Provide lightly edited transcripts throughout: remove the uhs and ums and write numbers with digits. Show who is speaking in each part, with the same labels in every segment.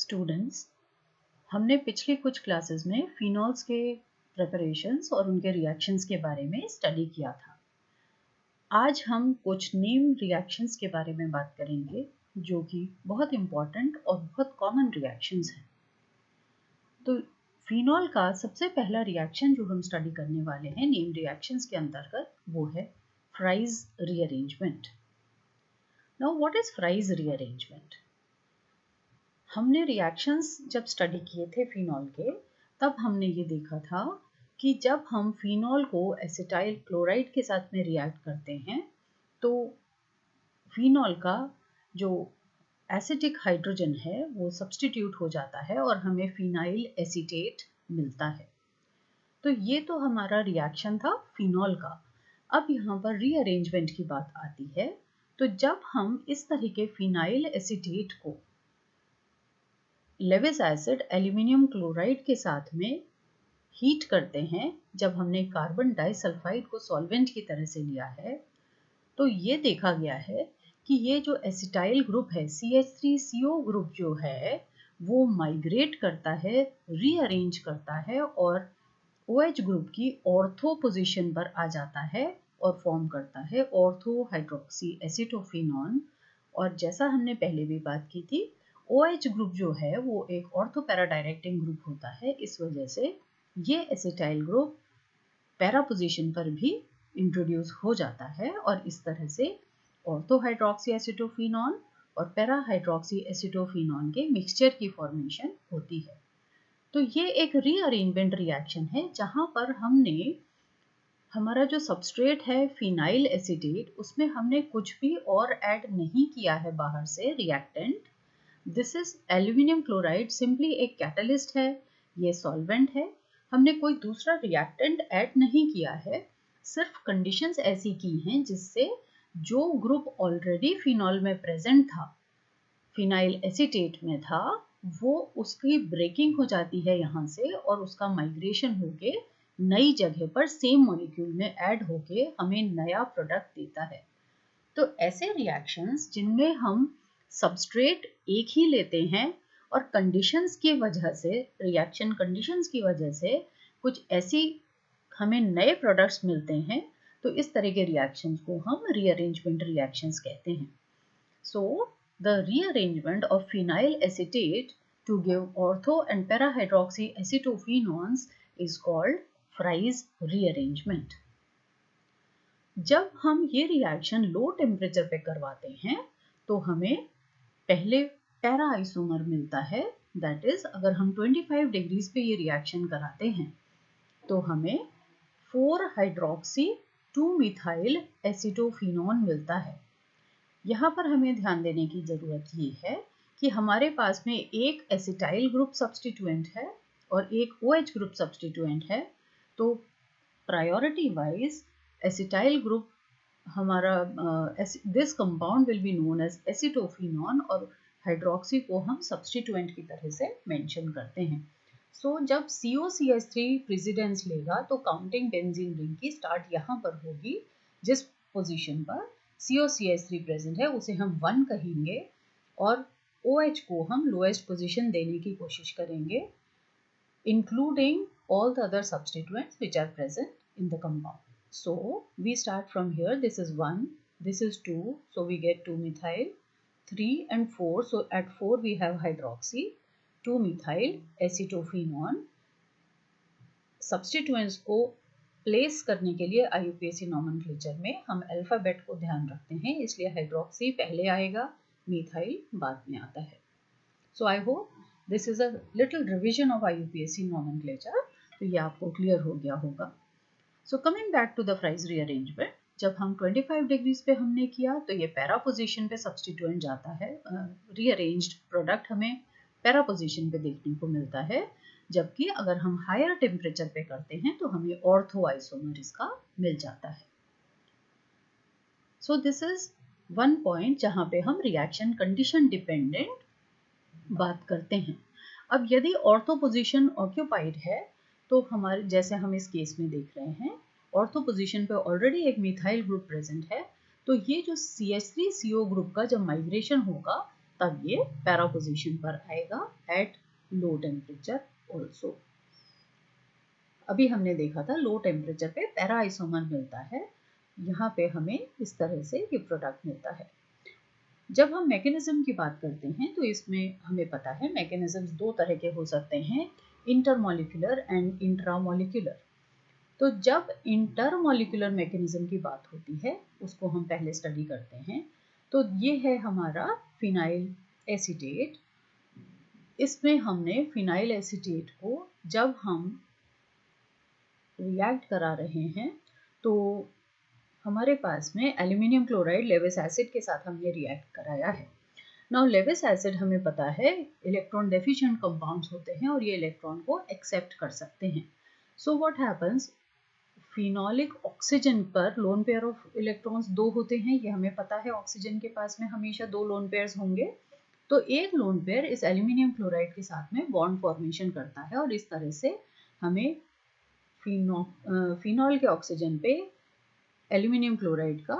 Speaker 1: Students, हमने पिछली कुछ क्लासेस में फिनॉल्स के प्रिपरेशंस और उनके रिएक्शंस के बारे में स्टडी किया था। आज हम कुछ नेम रिएक्शंस के बारे में बात करेंगे जो कि बहुत इम्पॉर्टेंट और बहुत कॉमन रिएक्शंस हैं। तो फिनॉल का सबसे पहला रिएक्शन जो हम स्टडी करने वाले हैं नेम रिएक्शंस के अंतर्गत वो है fries rearrangement. Now what is fries rearrangement? हमने रिएक्शंस जब स्टडी किए थे फिनॉल के, तब हमने ये देखा था कि जब हम फिनॉल को एसिटाइल क्लोराइड के साथ में रिएक्ट करते हैं तो फिनॉल का जो एसिटिक हाइड्रोजन है वो सब्स्टिट्यूट हो जाता है और हमें फिनाइल एसीटेट मिलता है। तो ये तो हमारा रिएक्शन था फिनॉल का। अब यहाँ पर रीअरेंजमेंट की बात आती है। तो जब हम इस तरह के फिनाइल एसीटेट को लेविस एसिड एल्यूमिनियम क्लोराइड के साथ में हीट करते हैं, जब हमने कार्बन डाइसल्फाइड को सॉल्वेंट की तरह से लिया है, तो ये देखा गया है कि ये जो एसिटाइल ग्रुप है CH3CO ग्रुप जो है वो माइग्रेट करता है, रीअरेंज करता है और OH ग्रुप की ऑर्थो पोजीशन पर आ जाता है और फॉर्म करता है ऑर्थो हाइड्रोक्सी एसिटोफिनॉन। और जैसा हमने पहले भी बात की थी, OH ग्रुप जो है वो एक ऑर्थो पैरा डायरेक्टिंग ग्रुप होता है। इस वजह से ये एसिटाइल ग्रुप पैरा पोजीशन पर भी इंट्रोड्यूस हो जाता है और इस तरह से ऑर्थो हाइड्रोक्सी एसिटोफिनॉन और पैरा हाइड्रोक्सी एसिटोफिनॉन के मिक्सचर की फॉर्मेशन होती है। तो ये एक रीअरेंजमेंट रिएक्शन है जहां पर हमने हमारा जो सबस्ट्रेट है फिनाइल एसिटेट, उसमें हमने कुछ भी और ऐड नहीं किया है बाहर से reactant. This is aluminium chloride, simply एक कैटलिस्ट है, ये सॉल्वेंट है। हमने कोई दूसरा रिएक्टेंट ऐड नहीं किया है, सिर्फ कंडीशंस ऐसी की हैं जिससे जो ग्रुप ऑलरेडी फिनॉल में प्रेजेंट था, फिनाइल एसीटेट में था, वो उसकी ब्रेकिंग हो जाती है यहाँ से और उसका माइग्रेशन होके नई जगह पर सेम मॉलिक्यूल में ऐड होके हमें नया प्रोडक्ट देता है। तो ऐसे रिएक्शंस जिनमें हम सबस्ट्रेट एक ही लेते हैं और कंडीशंस की वजह से, रिएक्शन कंडीशंस की वजह से कुछ ऐसी हमें नए प्रोडक्ट्स मिलते हैं, तो इस तरह के रिएक्शंस को हम रीअरेंजमेंट रिएक्शंस कहते हैं। So the rearrangement of phenyl acetate to give ortho and para-hydroxy acetophenons is called Fry's rearrangement. जब हम ये रिएक्शन लो टेम्परेचर पे करवाते हैं तो हमें पहले पैरा आइसोमर मिलता है। दैट इज, अगर हम 25 डिग्रीज पे ये रिएक्शन कराते हैं तो हमें 4 हाइड्रोक्सी 2 मिथाइल एसिटोफिनॉन मिलता है। यहाँ पर हमें ध्यान देने की जरूरत ये है कि हमारे पास में एक एसिटाइल ग्रुप सब्स्टिट्यूएंट है और एक OH ग्रुप सब्स्टिट्यूएंट है। तो प्रायोरिटी वाइज एसिटाइल ग्रुप हमारा this compound will be known as acetophenone और हाइड्रोक्सी को हम सब्स्टिट्यूएंट की तरह से मेंशन करते हैं। सो जब COCH3 प्रेसिडेंस लेगा तो काउंटिंग बेंजीन रिंग की स्टार्ट यहाँ पर होगी। जिस पोजीशन पर COCH3 प्रेजेंट है उसे हम 1 कहेंगे और OH को हम लोएस्ट पोजीशन देने की कोशिश करेंगे, including all the other substituents which are present in the compound. So we start from here. This is 1, this is 2, so we get 2 methyl, 3 and 4. So at 4 we have hydroxy, 2 methyl acetophenone. Substituents को place करने के लिए IUPAC nomenclature में हम alphabet को ध्यान रखते हैं, इसलिए हाइड्रोक्सी पहले आएगा, मिथाइल बाद में आता है। So I hope this is a little revision of IUPAC nomenclature, तो ये आपको क्लियर हो गया होगा। So coming back to the Fries rearrangement, जब हम 25 डिग्रीज पे हमने किया तो ये पैरा पोजीशन पे सब्स्टिट्यूएंट जाता है, रीअरेंज्ड प्रोडक्ट हमें पैरा पोजीशन पे देखने को मिलता है। जबकि अगर हम हायर टेम्परेचर पे करते हैं तो हमें ऑर्थो आइसोमर इसका मिल जाता है। So this is one point जहां पे हम रिएक्शन कंडीशन डिपेंडेंट बात करते हैं। अब यदि ऑर्थो पोजीशन ऑक्यूपाइड है तो हमारे, जैसे हम इस केस में देख रहे हैं, ऑर्थो पोजीशन पे ऑलरेडी एक मिथाइल ग्रुप प्रेजेंट है, तो ये जो CH3CO ग्रुप का जब माइग्रेशन होगा तब ये पैरा पोजीशन पर आएगा एट लो टेम्परेचर ऑल्सो। अभी हमने देखा था लो टेम्परेचर पे पैरा आइसोमर मिलता है, यहाँ पे हमें इस तरह से ये प्रोडक्ट मिलता है। जब हम मैकेनिज्म की बात करते हैं तो इसमें हमें पता है मैकेनिज्म्स दो तरह के हो सकते हैं, इंटरमॉलिक्यूलर एंड इंट्रामॉलिक्यूलर। तो जब इंटरमॉलिक्यूलर मैकेनिज्म की बात होती है उसको हम पहले स्टडी करते हैं। तो ये है हमारा फिनाइल एसीटेट। इसमें हमने फिनाइल एसीटेट को जब हम रिएक्ट करा रहे हैं तो हमारे पास में एल्यूमिनियम क्लोराइड लेविस एसिड के साथ हमने रिएक्ट कराया है। नाउ लेविस एसिड हमें पता है इलेक्ट्रॉन डेफिशिएंट कंपाउंड्स होते हैं और ये इलेक्ट्रॉन को एक्सेप्ट कर सकते हैं। So what happens, phenolic oxygen पर लोन पेयर ऑफ इलेक्ट्रॉन्स दो होते हैं, ये हमें पता है ऑक्सीजन के पास में हमेशा दो लोन पेयर्स होंगे। तो एक लोन पेयर इस एल्यूमिनियम क्लोराइड के साथ में बॉन्ड फॉर्मेशन करता है और इस तरह से हमें फिनॉल के ऑक्सीजन पे एल्यूमिनियम क्लोराइड का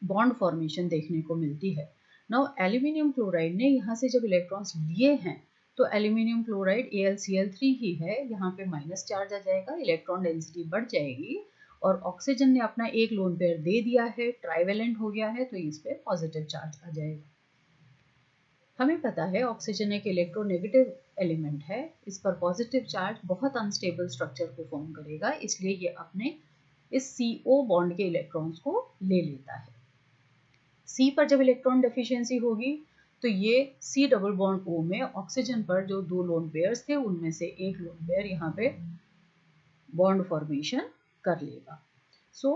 Speaker 1: बॉन्ड फॉर्मेशन देखने को मिलती है। नाउ एल्यूमिनियम क्लोराइड ने यहाँ से जब इलेक्ट्रॉन्स लिए हैं तो एल्यूमिनियम क्लोराइड AlCl3 ही है, यहाँ पे माइनस चार्ज आ जाएगा, इलेक्ट्रॉन डेंसिटी बढ़ जाएगी और ऑक्सीजन ने अपना एक लोन पेयर दे दिया है, ट्राइवेलेंट हो गया है, तो इस पे पॉजिटिव चार्ज आ जाएगा। हमें पता है ऑक्सीजन एक इलेक्ट्रोनेगेटिव एलिमेंट है, इस पर पॉजिटिव चार्ज बहुत अनस्टेबल स्ट्रक्चर को फॉर्म करेगा, इसलिए ये अपने इस CO बॉन्ड के इलेक्ट्रॉन्स को ले लेता है। C पर जब इलेक्ट्रॉन डेफिशिएंसी होगी तो ये C डबल बॉन्ड O में ऑक्सीजन पर जो दो लोन पेयर्स थे उनमें से एक लोन पेयर यहाँ पे बॉन्ड फॉर्मेशन कर लेगा। सो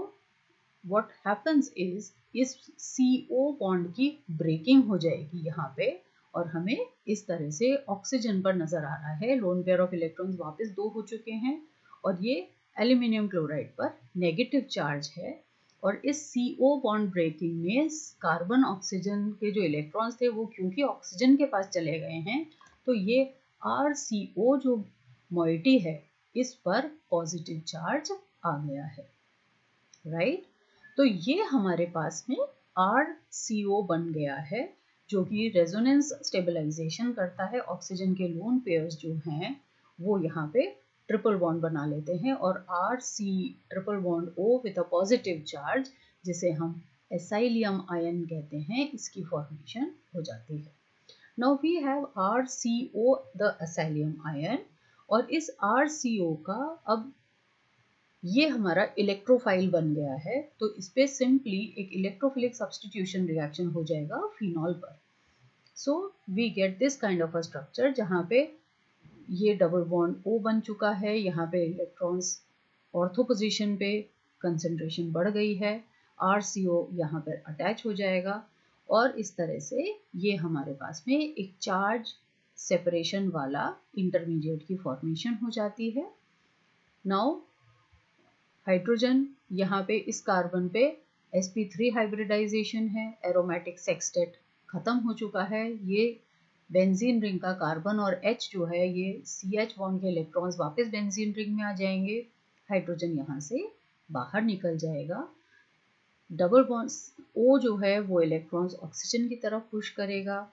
Speaker 1: व्हाट हैपेंस इज इस CO बॉन्ड की ब्रेकिंग हो जाएगी यहाँ पे और हमें इस तरह से ऑक्सीजन पर नजर आ रहा है लोन पेयर ऑफ इलेक्ट्रॉन्स वापस दो हो चुके हैं और ये एल्यूमिनियम क्लोराइड पर नेगेटिव चार्ज है और इस CO बॉन्ड ब्रेकिंग में कार्बन ऑक्सीजन के जो इलेक्ट्रॉन्स थे वो क्योंकि ऑक्सीजन के पास चले गए हैं तो ये RCO जो मोइटी है इस पर पॉजिटिव चार्ज आ गया है, राइट। तो ये हमारे पास में RCO बन गया है जो कि रेजोनेंस स्टेबलाइजेशन करता है। ऑक्सीजन के लोन पेयर्स जो हैं वो यहाँ पे ट्रिपल बॉन्ड बना लेते हैं और RC triple bond O with a positive charge जिसे हम एसाइलियम आयन कहते हैं इसकी फॉर्मेशन हो जाती है। Now we have RCO the acylium ion और इस RCO का अब ये हमारा इलेक्ट्रोफाइल बन गया है तो इस पे सिंपली एक इलेक्ट्रोफिलिक सब्स्टिट्यूशन रिएक्शन हो जाएगा फिनॉल पर। So we get this kind of a structure जहाँ पे ये डबल बॉन्ड O बन चुका है, यहाँ पे इलेक्ट्रॉन्स ऑर्थो पोजीशन पे कंसंट्रेशन बढ़ गई है, RCO यहाँ पर अटैच हो जाएगा और इस तरह से ये हमारे पास में एक चार्ज सेपरेशन वाला इंटरमीडिएट की फॉर्मेशन हो जाती है। नाउ हाइड्रोजन यहाँ पे इस कार्बन पे sp3 हाइब्रिडाइजेशन है, एरोमेटिक सेक्सटेट खत्म हो चुका है, ये बेंजीन रिंग का कार्बन और H जो है ये CH बॉन्ड के इलेक्ट्रॉन्स वापस बेंजीन रिंग में आ जाएंगे, हाइड्रोजन यहाँ से बाहर निकल जाएगा, डबल बॉन्ड O जो है वो इलेक्ट्रॉन्स ऑक्सीजन की तरफ पुश करेगा।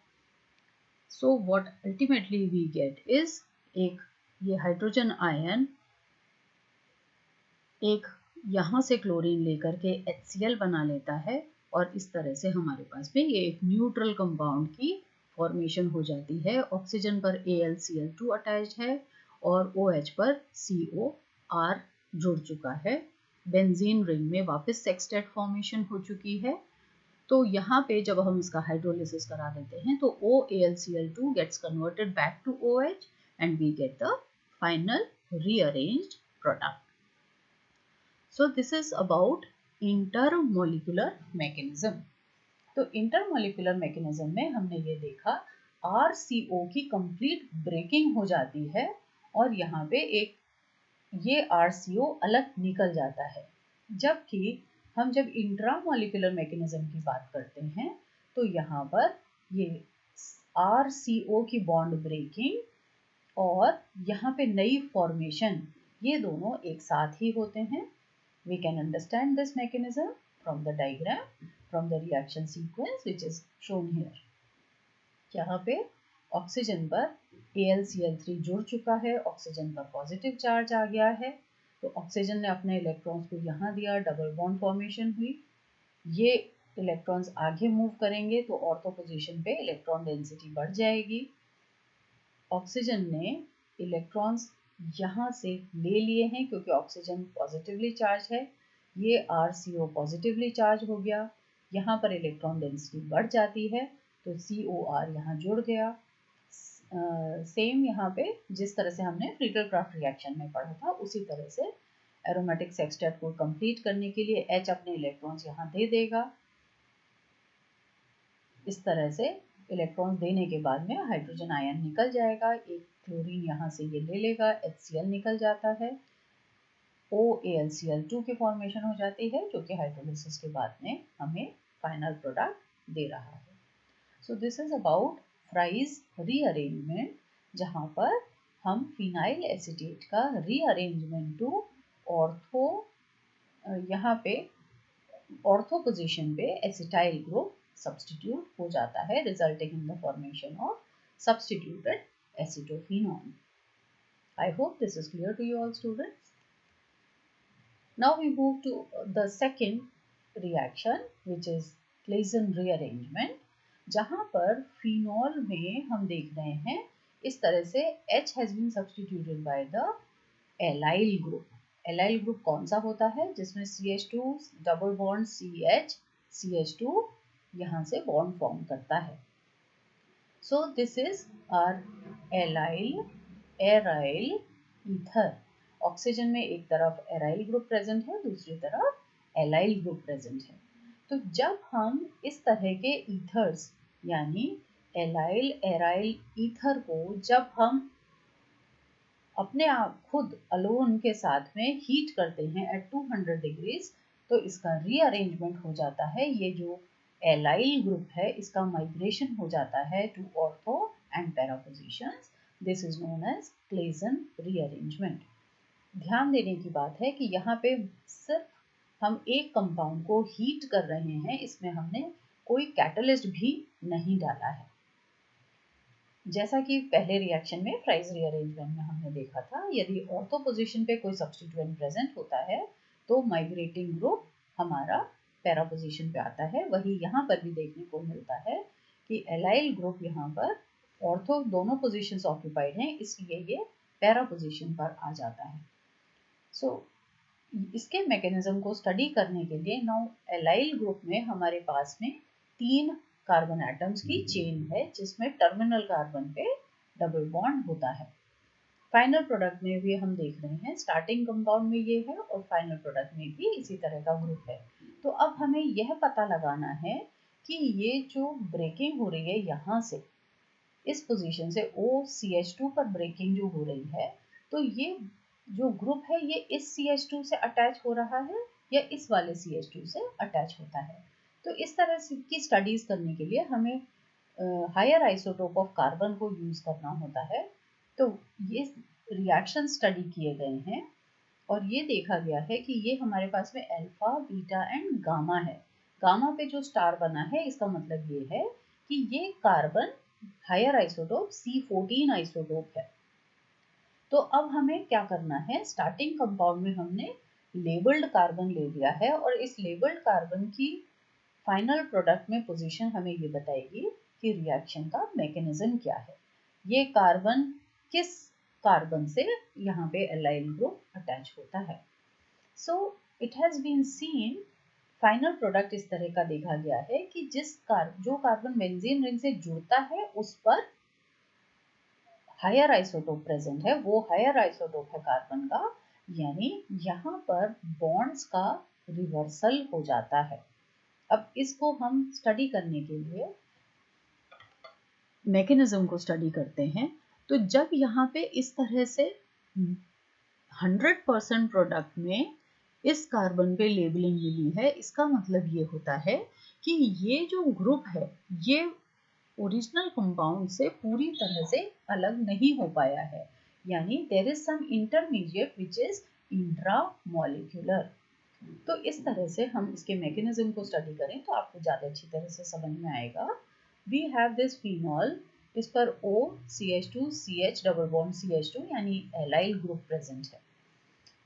Speaker 1: So what ultimately we get is एक ये हाइड्रोजन आयन एक यहाँ से क्लोरीन लेकर के HCl बना लेता है और इस तरह से हमारे पास में ये एक न्यूट्रल कंपाउंड की फॉर्मेशन हो जाती है। ऑक्सीजन पर AlCl2 अटैच है और OH पर COR जुड़ चुका है, बेंजीन रिंग में वापस सेक्सटेट फॉर्मेशन हो चुकी है। तो यहाँ पे जब हम इसका हाइड्रोलिसिस करा देते हैं तो OAlCl2 gets converted back to OH and we get the final rearranged product. So this is about intermolecular mechanism. तो intermolecular mechanism में हमने ये देखा RCO की complete breaking हो जाती है और यहाँ पे एक ये RCO अलग निकल जाता है, जबकि हम जब इंट्रामोलिकुलर मैकेनिज्म की बात करते हैं तो यहाँ पर ये RCO की बॉन्ड ब्रेकिंग और यहाँ पे नई फॉर्मेशन ये दोनों एक साथ ही होते हैं। We can understand this mechanism from the diagram, from the reaction sequence which is shown here. यहाँ पे ऑक्सीजन पर AlCl3 जुड़ चुका है, ऑक्सीजन पर पॉजिटिव चार्ज आ गया है, तो ऑक्सीजन ने अपने इलेक्ट्रॉन्स को यहाँ दिया, डबल बॉन्ड फॉर्मेशन हुई। ये इलेक्ट्रॉन्स आगे मूव करेंगे तो ऑर्थो पोजीशन पे इलेक्ट्रॉन डेंसिटी बढ़ जाएगी। ऑक्सीजन ने इलेक्ट्रॉन्स यहाँ से ले लिए हैं क्योंकि ऑक्सीजन पॉजिटिवली चार्ज है, ये RCO पॉजिटिवली चार्ज हो गया, यहाँ पर इलेक्ट्रॉन डेंसिटी बढ़ जाती है तो COR यहाँ जुड़ गया। सेम यहाँ पे जिस तरह से हमने फ्रीडल क्राफ्ट रिएक्शन में पढ़ा था उसी तरह से एरोमेटिक सेक्सटेट को कंप्लीट करने के लिए H अपने इलेक्ट्रॉन्स यहाँ दे देगा। इस तरह से इलेक्ट्रॉन्स देने के बाद में हाइड्रोजन आयन निकल जाएगा, एक क्लोरीन यहाँ से ये ले लेगा, HCl निकल जाता है, OAlCl2 की फॉर्मेशन हो जाती है जो कि हाइड्रोलिसिस के बाद में हमें फाइनल प्रोडक्ट दे रहा है। So this is about fries rearrangement, जहाँ पर हम फिनाइल एसीटेट का रीअरेंजमेंट टू ऑर्थो, यहाँ पे ऑर्थो पोजीशन पे एसिटाइल ग्रुप सब्स्टिट्यूट हो जाता है, resulting in the formation of substituted acetophenone. I hope this is clear to you all students. Now we move to the second reaction which is Claisen rearrangement, जहाँ पर phenol में हम देख रहे हैं इस तरह से H has been substituted by the allyl group. allyl group कौन सा होता है? जिसमें CH2 double bond CH CH2 यहाँ से बॉन्ड फॉर्म करता है। So this is our allyl aryl ether. Oxygen में एक तरफ एराइल ग्रुप प्रेजेंट है, दूसरी तरफ एलाइल ग्रुप प्रेजेंट है। तो जब हम इस तरह के ईथर्स यानी एलाइल एराइल ईथर को जब हम अपने आप खुद अलोन के साथ में हीट करते हैं एट 200 डिग्रीज, तो इसका रीअरेंजमेंट हो जाता है। ये जो एलाइल ग्रुप है इसका माइग्रेशन हो जाता है to ortho and para positions. This is known as Claisen rearrangement. ध्यान देने की बात है कि यहाँ पे सिर्फ हम एक कंपाउंड को हीट कर रहे हैं, इसमें हमने कोई कैटलिस्ट भी नहीं डाला है। जैसा कि पहले रिएक्शन में फ्राइज रीअरेंजमेंट में हमने देखा था, यदि ऑर्थो पोजीशन पे कोई सब्स्टिट्यूएंट प्रेजेंट होता है तो माइग्रेटिंग ग्रुप हमारा पैरा पोजीशन पे आता है। वही यहाँ पर भी देखने को मिलता है कि एलाइल ग्रुप यहाँ पर ऑर्थो दोनों पोजीशंस ऑक्यूपाइड हैं, इसलिए ये पैरा पोजीशन पर आ जाता है। सो इसके मैकेनिज्म को स्टडी करने के लिए नाउ एलाइल ग्रुप में हमारे पास में 3 कार्बन एटम्स की चेन है जिसमें टर्मिनल कार्बन पे डबल बॉन्ड होता है। फाइनल प्रोडक्ट में भी हम देख रहे हैं, स्टार्टिंग कंपाउंड में ये है और फाइनल प्रोडक्ट में भी इसी तरह का ग्रुप है। तो अब हमें यह पता लगाना है कि ये जो ब्रेकिंग हो रही है यहाँ से इस पोजीशन से OCH2 पर ब्रेकिंग जो हो रही है, तो ये जो ग्रुप है ये इस CH2 से अटैच हो रहा है या इस वाले CH2 से अटैच होता है। तो इस तरह की स्टडीज करने के लिए हमें हायर आइसोटोप ऑफ कार्बन को यूज करना होता है। तो ये रिएक्शन स्टडी किए गए हैं और ये देखा गया है कि ये हमारे पास में अल्फा बीटा एंड गामा है। गामा पे जो स्टार बना है इसका मतलब ये है कि ये carbon higher isotope C14 isotope है। तो अब हमें क्या करना है, स्टार्टिंग कंपाउंड में हमने लेबल्ड कार्बन ले लिया है और इस लेबल्ड कार्बन की फाइनल प्रोडक्ट में पोजीशन हमें ये बताएगी कि रिएक्शन का मैकेनिज्म क्या है। ये कार्बन किस कार्बन से यहाँ पे एलाइल ग्रुप अटैच होता है। So it has been seen, final product इस तरह का देखा गया है कि जो कार्बन बेंजीन रिंग से जुड़ता है उस पर हायर आइसोटोप प्रेजेंट है, वो हायर आइसोटोप है कार्बन का, यानी यहाँ पर बॉन्ड्स का रिवर्सल हो जाता है। अब इसको हम स्टडी करने के लिए मैकेनिज्म को स्टडी करते हैं। तो जब यहाँ पे इस तरह से 100% प्रोडक्ट में इस कार्बन पे लेबलिंग मिली है, इसका मतलब ये होता है कि ये जो ग्रुप है ये ओरिजिनल कंपाउंड से पूरी तरह से अलग नहीं हो पाया है, यानी there is some intermediate which is intramolecular. तो इस तरह से हम इसके मैकेनिज्म को स्टडी करें तो आपको ज़्यादा अच्छी तरह से समझ में आएगा। वी हैव दिस फिनॉल, इस पर OCH2 CH double bond CH2 यानी एलाइल ग्रुप प्रेजेंट है।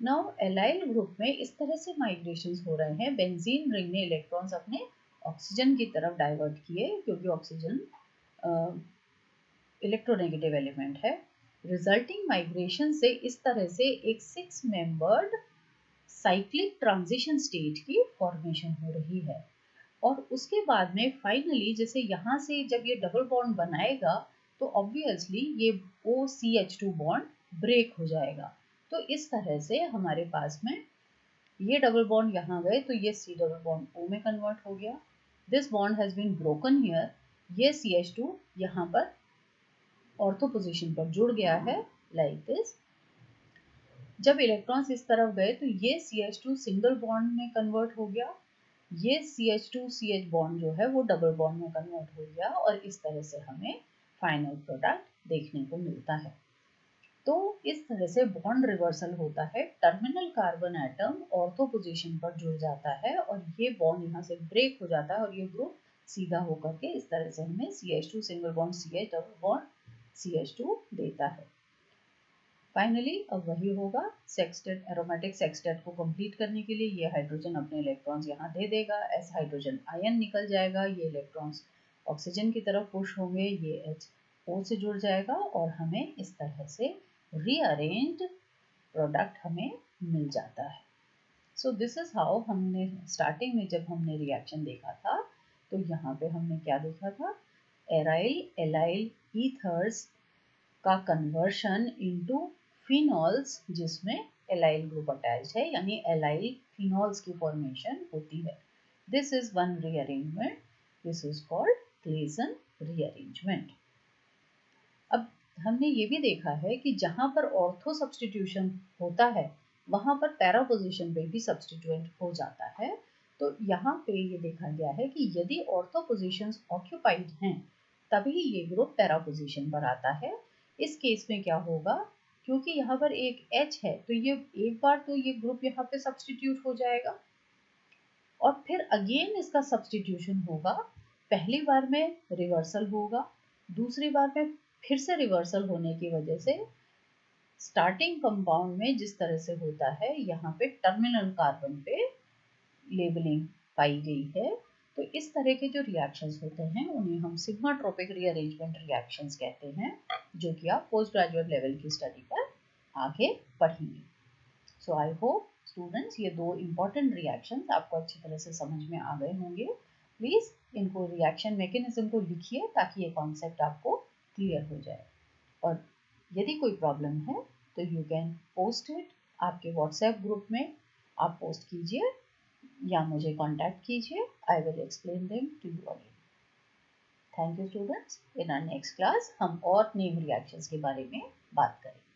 Speaker 1: नाउ एलाइल ग्रुप में इस तरह से माइग्रेशंस हो रहे हैं, बेंजीन रिंग ने इलेक्ट्रॉन्स अपने ऑक्सीजन की तरफ डाइवर्ट किए क्योंकि ऑक्सीजन इलेक्ट्रोनेगेटिव एलिमेंट है। रिजल्टिंग माइग्रेशन से इस तरह से एक 6 मेंबर्ड साइक्लिक ट्रांजिशन स्टेट की फॉर्मेशन हो रही है। और उसके बाद में फाइनली जैसे यहाँ से जब ये डबल बॉन्ड बनाएगा तो ऑब्वियसली ये OCH2 बॉन्ड ब्रेक हो जाएगा। तो इस तरह से हमारे पास में ये डबल बॉन्ड यहाँ गए तो ये C डबल बॉन्ड O में कन्वर्ट हो गया। This bond has been broken here, ये CH2 यहाँ पर ऑर्थो पोजीशन पर जुड़ गया है लाइक दिस। जब इलेक्ट्रॉन्स इस तरफ गए तो ये CH2 सिंगल बॉन्ड में कन्वर्ट हो गया, ये CH2 CH बॉन्ड जो है वो डबल बॉन्ड में कन्वर्ट हो गया और इस तरह से हमें फाइनल प्रोडक्ट देखने को मिलता है। तो इस तरह से बॉन्ड रिवर्सल होता है, terminal carbon atom ortho position पर जुड़ जाता है और ये बॉन्ड यहाँ से ब्रेक हो जाता है और ये ग्रुप सीधा होकर के इस तरह से हमें CH2 single bond CH double bond CH2 देता है। फाइनली अब वही होगा, सेक्सटेट एरोमेटिक सेक्सटेट को कंप्लीट करने के लिए ये हाइड्रोजन अपने इलेक्ट्रॉन्स यहाँ दे देगा, एस हाइड्रोजन आयन निकल जाएगा, ये इलेक्ट्रॉन्स ऑक्सीजन की तरफ पुश होंगे, ये HO से जुड़ जाएगा और हमें इस तरह से रीअरेंज्ड प्रोडक्ट हमें मिल जाता है। सो दिस इज हाउ हमने स्टार्टिंग में जब हमने रिएक्शन देखा था तो यहाँ पे हमने क्या देखा था, एराइल एलाइल ईथर्स का कन्वर्शन इनटू फिनॉल्स जिसमें एलाइल ग्रुप अटैच है, यानी एलाइल फिनॉल्स की फॉर्मेशन होती है। This is one rearrangement, this is called Klaassen rearrangement. अब हमने ये भी देखा है कि जहां पर ऑर्थो सब्स्टिट्यूशन होता है वहां पर पैरा पोजीशन पे भी सब्स्टिट्यूएंट हो जाता है। तो यहाँ पे ये देखा गया है कि यदि ऑर्थो पोजीशंस ऑक्यूपाइड हैं तभी ये ग्रुप पैरा पोजीशन पर आता है। इस केस में क्या होगा, क्योंकि यहाँ पर एक H है तो ये एक बार तो ये ग्रुप यहाँ पे सब्स्टिट्यूट हो जाएगा और फिर अगेन इसका सब्स्टिट्यूशन होगा, पहली बार में रिवर्सल होगा, दूसरी बार में फिर से रिवर्सल होने की वजह से स्टार्टिंग कंपाउंड में जिस तरह से होता है यहाँ पे टर्मिनल कार्बन पे लेबलिंग पाई गई है। तो इस तरह के जो रिएक्शंस होते हैं उन्हें हम सिग्मा ट्रोपिक रीअरेंजमेंट रिएक्शंस कहते हैं, जो कि आप पोस्ट ग्रेजुएट लेवल की स्टडी पर आगे पढ़ेंगे। सो आई होप स्टूडेंट्स ये दो इम्पॉर्टेंट रिएक्शंस आपको अच्छी तरह से समझ में आ गए होंगे। प्लीज़ इनको रिएक्शन मैकेनिज्म को लिखिए ताकि ये कॉन्सेप्ट आपको क्लियर हो जाए। और यदि कोई प्रॉब्लम है तो यू कैन पोस्ट इट आपके व्हाट्सएप ग्रुप में, आप पोस्ट कीजिए या मुझे कांटेक्ट कीजिए, I will explain them to you again. Thank you students, in our next class हम और नेम रिएक्शंस के बारे में बात करेंगे।